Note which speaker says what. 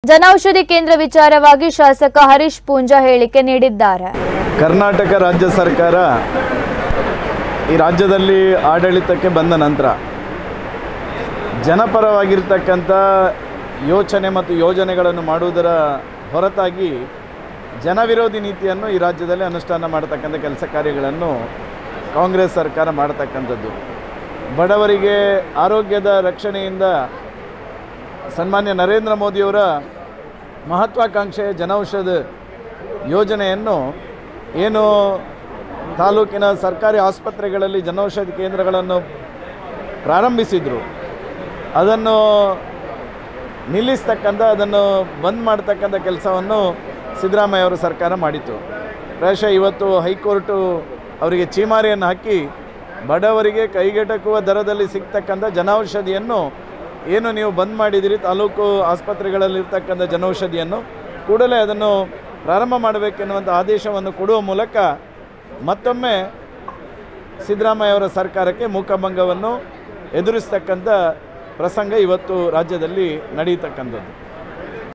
Speaker 1: ಜನೌಷಧಿ ಕೇಂದ್ರ ವಿಚಾರವಾಗಿ ಶಾಸಕ ಹರೀಶ್ ಪೂಂಜಾ ಹೇಳಿಕೆ ನೀಡಿದ್ದಾರೆ.
Speaker 2: ಕರ್ನಾಟಕ ರಾಜ್ಯ ಸರ್ಕಾರ ಈ ರಾಜ್ಯದಲ್ಲಿ ಆಡಳಿತಕ್ಕೆ ಬಂದ ನಂತರ ಜನಪರವಾಗಿರ್ತಕ್ಕಂಥ ಯೋಚನೆ ಮತ್ತು ಯೋಜನೆಗಳನ್ನು ಮಾಡುವುದರ ಹೊರತಾಗಿ ಜನವಿರೋಧಿ ನೀತಿಯನ್ನು ಈ ರಾಜ್ಯದಲ್ಲಿ ಅನುಷ್ಠಾನ ಮಾಡತಕ್ಕಂಥ ಕೆಲಸ ಕಾರ್ಯಗಳನ್ನು ಕಾಂಗ್ರೆಸ್ ಸರ್ಕಾರ ಮಾಡತಕ್ಕಂಥದ್ದು. ಬಡವರಿಗೆ ಆರೋಗ್ಯದ ರಕ್ಷಣೆಯಿಂದ ಸನ್ಮಾನ್ಯ ನರೇಂದ್ರ ಮೋದಿಯವರ ಮಹತ್ವಾಕಾಂಕ್ಷೆಯ ಜನೌಷಧ ಯೋಜನೆಯನ್ನು ಏನು ತಾಲೂಕಿನ ಸರ್ಕಾರಿ ಆಸ್ಪತ್ರೆಗಳಲ್ಲಿ ಜನೌಷಧಿ ಕೇಂದ್ರಗಳನ್ನು ಪ್ರಾರಂಭಿಸಿದರು, ಅದನ್ನು ನಿಲ್ಲಿಸ್ತಕ್ಕಂಥ, ಅದನ್ನು ಬಂದ್ ಮಾಡ್ತಕ್ಕಂಥ ಕೆಲಸವನ್ನು ಸಿದ್ದರಾಮಯ್ಯ ಅವರ ಸರ್ಕಾರ ಮಾಡಿತು. ಪ್ರಾಯಶಃ ಇವತ್ತು ಹೈಕೋರ್ಟು ಅವರಿಗೆ ಚೀಮಾರಿಯನ್ನು ಹಾಕಿ ಬಡವರಿಗೆ ಕೈಗೆಟಕುವ ದರದಲ್ಲಿ ಸಿಗ್ತಕ್ಕಂಥ ಜನೌಷಧಿಯನ್ನು ಏನು ನೀವು ಬಂದ್ ಮಾಡಿದಿರಿ, ತಾಲೂಕು ಆಸ್ಪತ್ರೆಗಳಲ್ಲಿರ್ತಕ್ಕಂಥ ಜನೌಷಧಿಯನ್ನು ಕೂಡಲೇ ಅದನ್ನು ಪ್ರಾರಂಭ ಮಾಡಬೇಕೆನ್ನುವಂಥ ಆದೇಶವನ್ನು ಕೊಡುವ ಮೂಲಕ ಮತ್ತೊಮ್ಮೆ ಸಿದ್ದರಾಮಯ್ಯ ಅವರ ಸರ್ಕಾರಕ್ಕೆ ಮೂಕಭಂಗವನ್ನು ಎದುರಿಸ್ತಕ್ಕಂಥ ಪ್ರಸಂಗ ಇವತ್ತು ರಾಜ್ಯದಲ್ಲಿ ನಡೆಯತಕ್ಕಂಥದ್ದು.